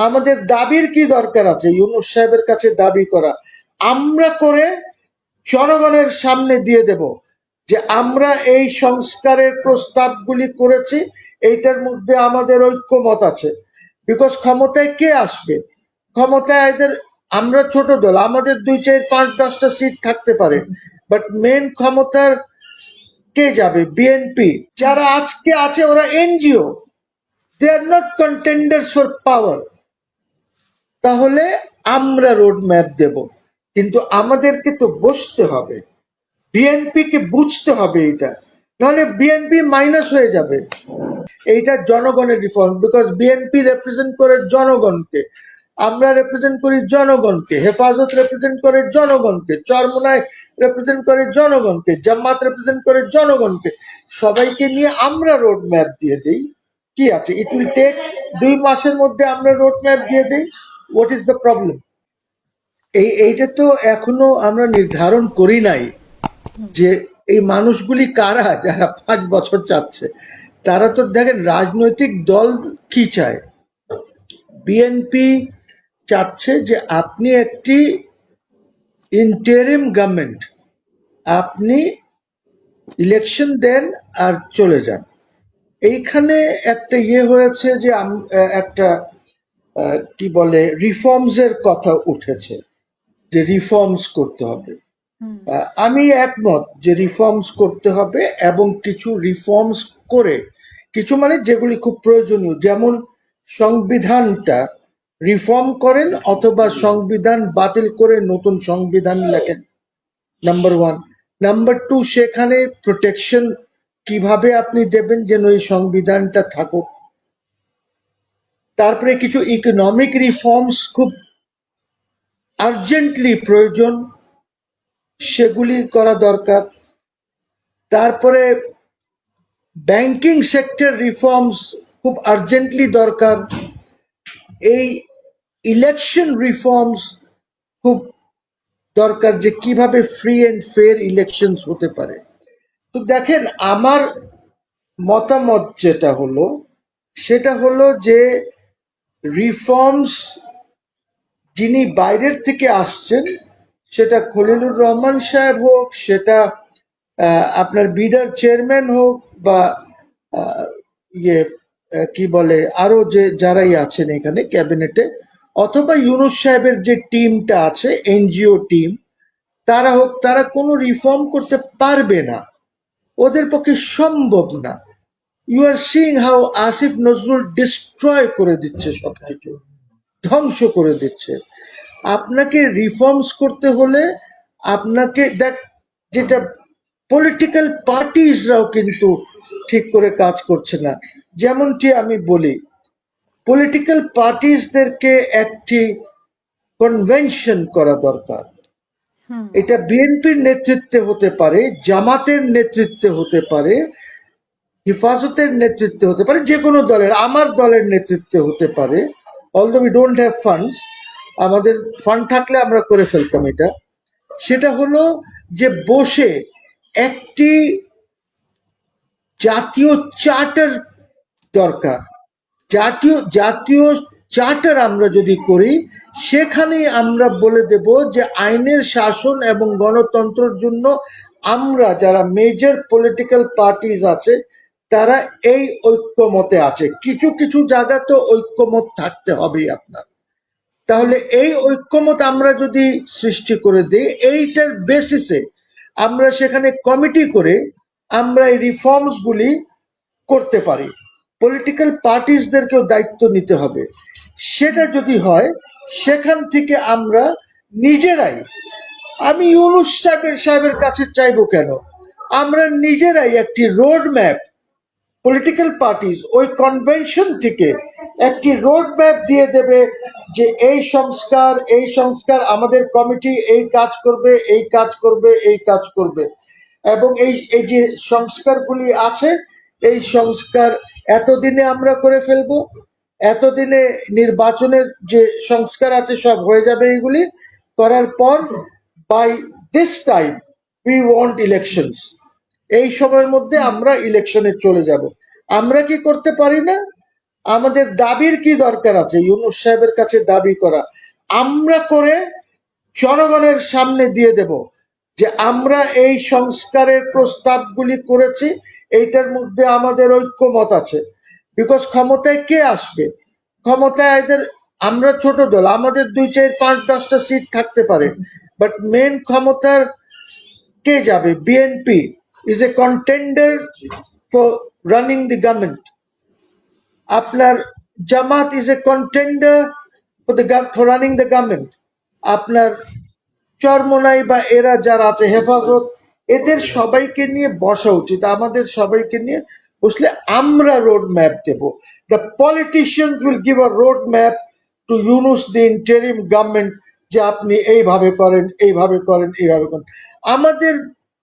আমাদের দাবির কি দরকার আছে ইউনূস সাহেবের কাছে দাবি করা? আমরা করে জনগণের সামনে দিয়ে দেব যে আমরা এই সংস্কারের প্রস্তাবগুলি করেছি, এইটার মধ্যে আমাদের ঐক্যমত আছে। বিকজ ক্ষমতায় কে আসবে? ক্ষমতায় এদের, আমরা ছোট দল, আমাদের 2, 4, 5, 10টা সিট থাকতে পারে, বাট মেন ক্ষমতার কে যাবে? বিএনপি। যারা আজকে আছে ওরা NGO, they are not contenders for power. তাহলে আমরা রোড ম্যাপ দেব, কিন্তু আমাদেরকে তো বসতে হবে, বিএনপি কে বুঝতে হবে এটা, নাহলে বিএনপি মাইনাস হয়ে যাবে। এইটা জনগণের রিফর্ম, বিকজ বিএনপি রিপ্রেজেন্ট করে জনগণকে, আমরা রিপ্রেজেন্ট করি জনগণকে, হেফাজত রিপ্রেজেন্ট করে জনগণকে, চরমোনাই রিপ্রেজেন্ট করে জনগণকে, জামাত রিপ্রেজেন্ট করে জনগণকে। সবাইকে নিয়ে আমরা রোড ম্যাপ দিয়ে দিই, কি আছে? ইট উইল টেক 2 মাসের মধ্যে আমরা রোড ম্যাপ দিয়ে দিই। What is the problem? এইটা তো এখনো আমরা নির্ধারণ করি নাই যে এই মানুষগুলি কারা যারা 5 বছর চাচ্ছে। তারা তো দেখেন রাজনৈতিক দল কি চায়। বিএনপি চাচ্ছে যে আপনি একটি ইন্টারিম গভর্নমেন্ট, আপনি ইলেকশন দেন আর চলে যান। এইখানে একটা হয়েছে যে একটা কি বলে রিফর্মস এর কথা উঠেছে, যে রিফর্মস করতে হবে। আমি একমত যে রিফর্মস করতে হবে, এবং কিছু রিফর্মস করে, কিছু মানে যেগুলি খুব প্রয়োজনীয়, যেমন সংবিধানটা রিফর্ম করেন অথবা সংবিধান বাতিল করে নতুন সংবিধান লেখেন, নাম্বার 1। নাম্বার 2, সেখানে প্রোটেকশন কিভাবে আপনি দেবেন যেন এই সংবিধানটা থাকুক। তারপরে কিছু ইকোনমিক রিফর্মস খুব আর্জেন্টলি প্রয়োজন, সেগুলি করা দরকার। তারপরে ব্যাংকিং সেক্টর রিফর্মস খুব আর্জেন্টলি দরকার। এই ইলেকশন রিফর্মস খুব দরকার, যে কিভাবে ফ্রি এন্ড ফেয়ার ইলেকশন হতে পারে। তো দেখেন, আমার মতামত যেটা হলো সেটা হলো যে রিফর্মস যিনি বাইরের থেকে আসছেন, সেটা খলিলুর রহমান সাহেব হোক, সেটা আপনার বিডার চেয়ারম্যান হোক, বা কি বলে আরো যে যারাই আছেন এখানে ক্যাবিনেটে, অথবা ইউনূস সাহেবের যে টিমটা আছে এনজিও টিম, তারা হোক, তারা কোনো রিফর্ম করতে পারবে না, ওদের পক্ষে সম্ভব না। You are seeing how Asif Nazrul destroy করে দিচ্ছে, সবকিছু ধ্বংস করে দিচ্ছে। আপনাকে রিফর্মস করতে হলে আপনাকে যেটা পলিটিক্যাল পার্টিসরাও কিন্তু ঠিক করে কাজ করছে না। যেমনটি আমি বলি, পলিটিক্যাল পার্টিসদেরকে একটি কনভেনশন করা দরকার। এটা বিএনপির নেতৃত্বে হতে পারে, জামাতের নেতৃত্বে হতে পারে, হেফাজতের নেতৃত্বে হতে পারে, যে কোনো দলের, আমার দলের নেতৃত্বে হতে পারে। Although we don't have funds, আমাদের ফান্ড থাকলে আমরা করে ফেলতাম এটা। সেটা হলো যে বসে একটি জাতীয় চার্টার দরকার। জাতীয় চার্টার আমরা যদি করি, সেখানেই আমরা বলে দেব যে আইনের শাসন এবং গণতন্ত্রের জন্য আমরা যারা মেজর পলিটিক্যাল পার্টিস আছে তারা এই ঐক্যমতে আছে। কিছু কিছু জায়গা তো ঐক্যমত থাকতে হবে আপনার। তাহলে এই ঐক্যমত আমরা যদি সৃষ্টি করে দিই, এইটার বেসিসে আমরা সেখানে কমিটি করে আমরা এই রিফর্মস গুলি করতে পারি। পলিটিক্যাল পার্টিসদেরকেও দায়িত্ব নিতে হবে। সেটা যদি হয়, সেখান থেকে আমরা নিজেরাই, আমি ইউনূস সাহেবের কাছে চাইবো কেন, আমরা নিজেরাই একটি রোড ম্যাপ, পলিটিক্যাল পার্টিস ওই কনভেনশন থেকে একটি রোড ম্যাপ দিয়ে দেবে যে এই সংস্কার আমাদের কমিটি এই কাজ করবে, এই কাজ করবে, এই কাজ করবে, এবং এই যে সংস্কারগুলি আছে, এই সংস্কার এতদিনে আমরা করে ফেলবো, এতদিনে নির্বাচনের যে সংস্কার আছে সব হয়ে যাবে। এইগুলি করার পর by this time we want elections, এই সময়ের মধ্যে আমরা ইলেকশনে চলে যাব। আমরা কি করতে পারি না? আমাদের দাবির কি দরকার আছে ইউনূস সাহেবের কাছে দাবি করা? আমরা করে জনগণের সামনে দিয়ে দেব যে আমরা এই সংস্কারের প্রস্তাবগুলি করেছি, এইটার মধ্যে আমাদের ঐক্যমত আছে। বিকজ ক্ষমতায় কে আসবে? ক্ষমতায় এদের, আমরা ছোট দল, আমাদের 2, 4, 5, 10টা সিট থাকতে পারে, বাট মেন ক্ষমতার কে যাবে? BNP is a contender for running the government. আপনার Jamaat is a contender for running the government. আপনার চরমোনাই বা এরা যারা আছে, হেফাজত, এদের সবাইকে নিয়ে বসা উচিত। আমাদের সবাইকে নিয়ে বসলে আমরা রোড ম্যাপ দেব। The politicians will give a road map to Yunus the interim government, যে আপনি এইভাবে করেন, এইভাবে করেন, এইভাবে করেন। আমাদের,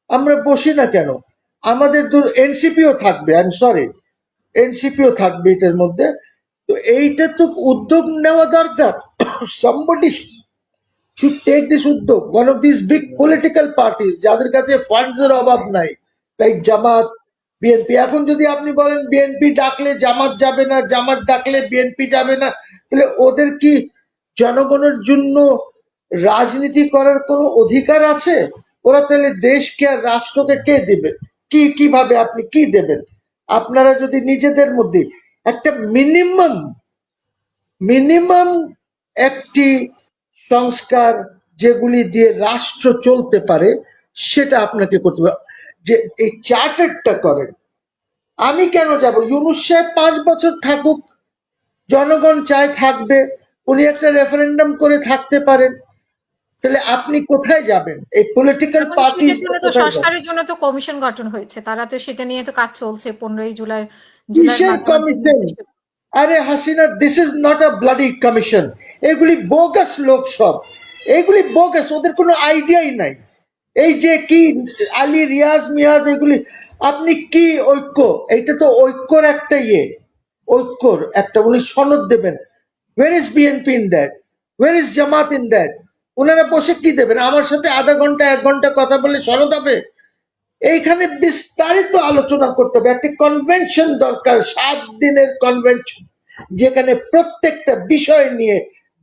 আমরা বসি না কেন? আমাদের এনসিপিও থাকবে, আই এম সরি, এনসিপিও থাকবে এটার মধ্যে। তো এইটা তো উদ্যোগ নেওয়া দরকার। somebody should take this উদ্যোগ। one of these big political parties যাদের কাছে ফান্ডস এর অভাব নাই, লাইক জামাত, বিএনপি। এখন যদি আপনি বলেন বিএনপি ডাকলে জামাত যাবে না, জামাত ডাকলে বিএনপি যাবে না, তাহলে ওদের কি জনগণের জন্য রাজনীতি করার কোনো অধিকার আছে? ওরা তাহলে দেশকে আর রাষ্ট্রকে কে দিবে? কিভাবে আপনি কি দেবেন? আপনারা যদি নিজেদের মধ্যে একটা মিনিমাম একটি সংস্কার যেগুলি দিয়ে রাষ্ট্র চলতে পারে, সেটা আপনাকে করতে হবে। যে এই চার্টারটা করেন। আমি কেন যাব? ইউনূস সাহেব 5 বছর থাকুক, জনগণ চায় থাকবে, উনি একটা রেফারেন্ডাম করে থাকতে পারেন। তাহলে আপনি কোথায় যাবেন? এই পলিটিক্যাল এখন পার্টি সেটার জন্য তো সংস্কারের জন্য তো কমিশন গঠন হয়েছে, তারা তো সেটা নিয়ে তো কাজ চলছে। 15 জুলাই কিসের কমিশন? আরে Hasina, this is not a bloody commission. এগুলি বোগাস লোক সব, এগুলি বোগাস, ওদের কোনো আইডিয়াই নাই। এই যে কি আলী রিয়াজ মিয়াজ, এগুলি আপনি কি ঐক্য? এইটা তো ঐক্যর একটা ঐক্যর একটা উনি সনদ দেবেন। ওয়ের is BNP in that? ওয়ের is Jamaat in that? ওনারা বসে কি দেবেন? আমার সাথে আধা ঘন্টা 1 ঘন্টা কথা বলে সনদ হবে? এইখানে বিস্তারিত আলোচনা করতে হবে। একটা কনভেনশন দরকার, 7 দিনের কনভেনশন, যেখানে প্রত্যেকটা বিষয় নিয়ে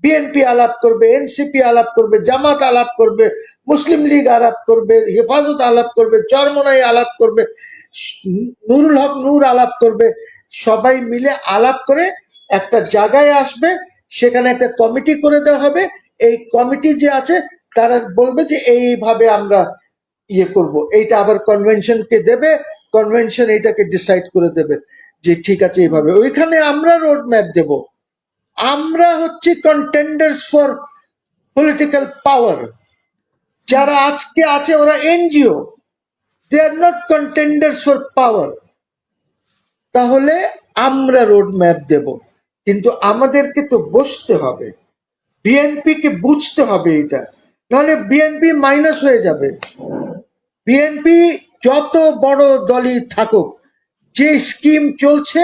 বিএনপি আলাপ করবে, এনসিপি আলাপ করবে, জামাত আলাপ করবে, মুসলিম লীগ আলাপ করবে, হেফাজত আলাপ করবে, চরমোনাই আলাপ করবে, নুরুল হক নূর আলাপ করবে। সবাই মিলে আলাপ করে একটা জায়গায় আসবে, সেখানে একটা কমিটি করে দেওয়া হবে। এই কমিটি যে আছে তারা বলবে যে এইভাবে আমরা ইয়ে করব। এইটা আবার কনভেনশনকে দেবে, কনভেনশন এইটাকে ডিসাইড করে দেবে যে ঠিক আছে এইভাবে। ওইখানে আমরা রোড ম্যাপ দেব। আমরা হচ্ছে কন্টেন্ডার্স ফর পলিটিক্যাল পাওয়ার। যারা আজকে আছে ওরা NGO, they are not contenders for power. তাহলে আমরা রোড ম্যাপ দেব, কিন্তু আমাদেরকে তো বসতে হবে, বিএনপি কে বুঝতে হবে এটা, নাহলে বিএনপি মাইনাস হয়ে যাবে। বিএনপি যত বড় দলই থাকুক, যে স্কিম চলছে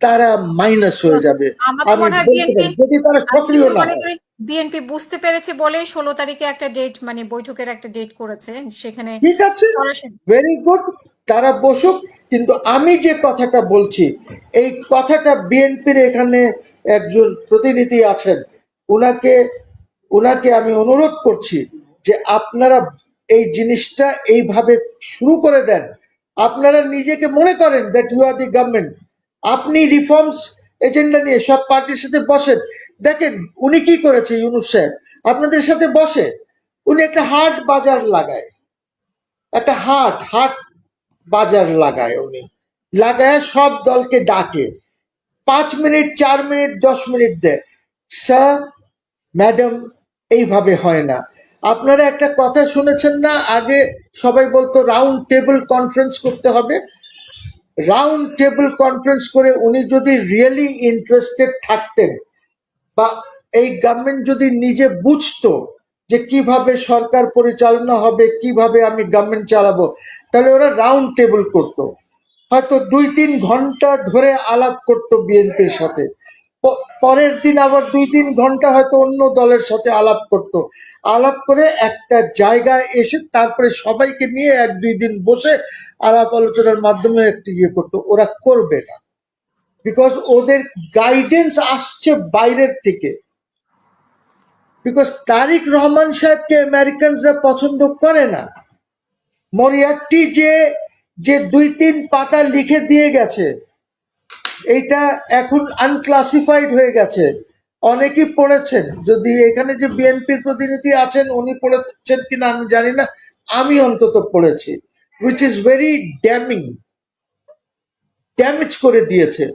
তারা মাইনাস হয়ে যাবে। আমার তো আমি মনে হয় বলতে পারি, যদি তারা আমি সক্রিয় যেটা না মনে হয়। করি বিএনপি বুঝতে পেরেছে বলে 16 তারিখে একটা ডেট, মানে বৈঠকের একটা ডেট করেছে, সেখানে ঠিক আছে, সরাসরি ভেরি গুড, তারা বসুক। কিন্তু আমি যে কথাটা বলছি, এই কথাটা বিএনপির এখানে একজন প্রতিনিধি আছেন, উনাকে উনাকে আমি অনুরোধ করছি যে আপনারা এই জিনিসটা এইভাবে শুরু করে দেন। আপনারা নিজেকে মনে করেন that you are the government. আপনি রিফর্মস এজেন্ডা নিয়ে সব পার্টির সাথে বসেন। দেখেন উনি কি করেছে ইউনূস সাহেব, আপনাদের সাথে বসে উনি একটা হাট বাজার লাগায়, একটা হাট বাজার লাগায়, উনি লাগায় সব দলকে ডাকে, 5 মিনিট, 4 মিনিট, 10 মিনিট দেয়। স্যার, ম্যাডাম, এইভাবে হয় না। আপনারা একটা কথা শুনেছেন না, আগে সবাই বলতো রাউন্ড টেবিল কনফারেন্স করতে হবে। রাউন্ড টেবিল কনফারেন্স করে উনি যদি রিয়েলি ইন্টারেস্টেড থাকতেন, বা এই গভর্নমেন্ট যদি নিজে বুঝতো যে কিভাবে সরকার পরিচালনা হবে, কিভাবে আমি গভর্নমেন্ট চালাবো, তাহলে ওরা রাউন্ড টেবিল করতো, হয়তো 2-3 ঘন্টা ধরে আলাপ করতো বিএনপির সাথে। পরের দিন আবার 2-3 ঘন্টা হয়তো অন্য দলের সাথে আলাপ করতো। আলাপ করে একটা জায়গায় এসে তারপরে সবাইকে নিয়ে 1-2 দিন বসে আলাপ আলোচনার মাধ্যমে একটা ইয়ে করতো। ওরা করবে না। বিকজ ওদের গাইডেন্স আসছে বাইরের থেকে। বিকজ তারিক রহমান সাহেবকে আমেরিকানরা পছন্দ করে না। মরিয়ার্টি যে যে 2-3 পাতা লিখে দিয়ে গেছে, এইটা এখন আনক্লাসিফাইড হয়ে গেছে, অনেকেই পড়েছেন। যদি এখানে যে বিএনপির প্রতিনিধি আছেন উনি পড়েছেন কিনা আমি জানি না, আমি অন্তত পড়েছি, উইচ ইজ ভেরি ড্যামিং, ড্যামেজ করে দিয়েছে।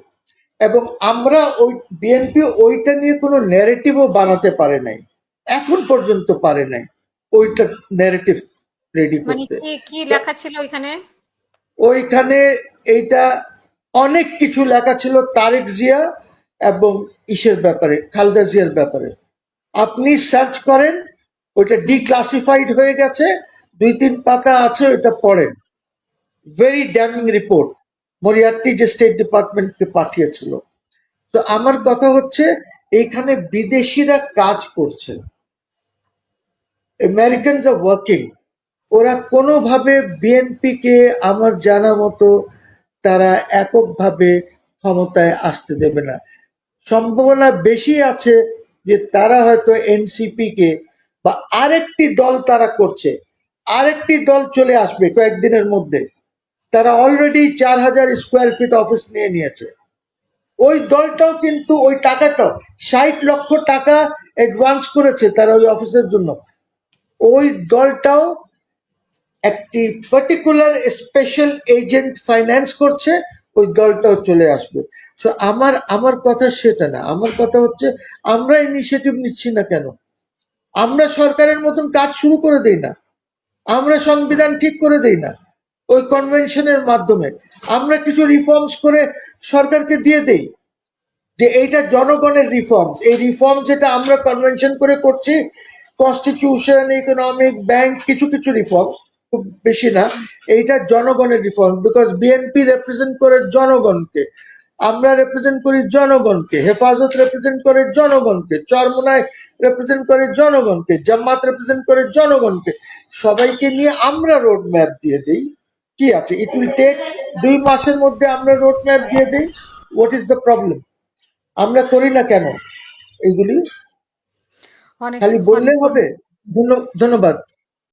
এবং আমরা ওই বিএনপি ওইটা নিয়ে কোনো ন্যারেটিভও বানাতে পারে নাই, এখন পর্যন্ত পারে নাই ওইটা ন্যারেটিভ রেডি মানে করতে। কি লেখা ছিল ওইখানে? ওইখানে এইটা অনেক কিছু লেখা ছিল তারেক জিয়া এবং ইসের ব্যাপারে, খালেদা জিয়ার ব্যাপারে। আপনি সার্চ করেন, ওইটা ডিক্লাসিফাইড হয়ে গেছে, 2-3 পাতা আছে, ওইটা পড়েন। ভেরি ড্যামিং রিপোর্ট মরিয়ার্টি যে স্টেট ডিপার্টমেন্টকে পাঠিয়েছিল। তো আমার কথা হচ্ছে, এইখানে বিদেশিরা কাজ করছে, আমেরিকানস আর ওয়ার্কিং। ওরা কোনোভাবে বিএনপি কে আমার জানা মতো তারা এককভাবে ক্ষমতায় আসতে দেবে না। সম্ভাবনা বেশি আছে যে তারা হয়তো এনসিপি কে বা আরেকটি দল তারা করছে, আরেকটি দল চলে আসবে কয়েকদিনের মধ্যে। তারা অলরেডি 4000 স্কোয়ার ফিট অফিস নিয়ে নিয়েছে। ওই দলটাও কিন্তু ওই টাকাটাও 60 লক্ষ টাকা অ্যাডভান্স করেছে তারা ওই অফিসের জন্য। ওই দলটাও একটি পার্টিকুলার স্পেশাল এজেন্ট ফাইন্যান্স করছে, ওই দলটাও চলে আসবে। সো আমার কথা সেটা না, আমার কথা হচ্ছে আমরা ইনিশিয়েটিভ নিচ্ছি না কেন? আমরা সরকারের মতন কাজ শুরু করে দেই না, আমরা সংবিধান ঠিক করে দেই না, ওই কনভেনশনের মাধ্যমে আমরা কিছু রিফর্মস করে সরকারকে দিয়ে দেই যে এইটা জনগণের রিফর্মস। এই রিফর্ম যেটা আমরা কনভেনশন করে করছি, কনস্টিটিউশন, ইকোনমিক, ব্যাংক, কিছু কিছু রিফর্ম, খুব বেশি না, এইটা জনগণের রিফর্ম। বিকজ বিএনপি রিপ্রেজেন্ট করে জনগণকে, আমরা রিপ্রেজেন্ট করি জনগণকে, হেফাজত রিপ্রেজেন্ট করে জনগণকে, চরমোনাই রিপ্রেজেন্ট করে জনগণকে, জামাত রিপ্রেজেন্ট করে জনগণকে। সবাইকে নিয়ে আমরা রোড ম্যাপ দিয়ে দিই, কি আছে, ইট উইল টেক 2 মাসের মধ্যে আমরা রোড ম্যাপ দিয়ে দিই। What is the problem? আমরা করি না কেন এগুলি? অনেক খালি অনেক বললে হবে? ধন্যবাদ।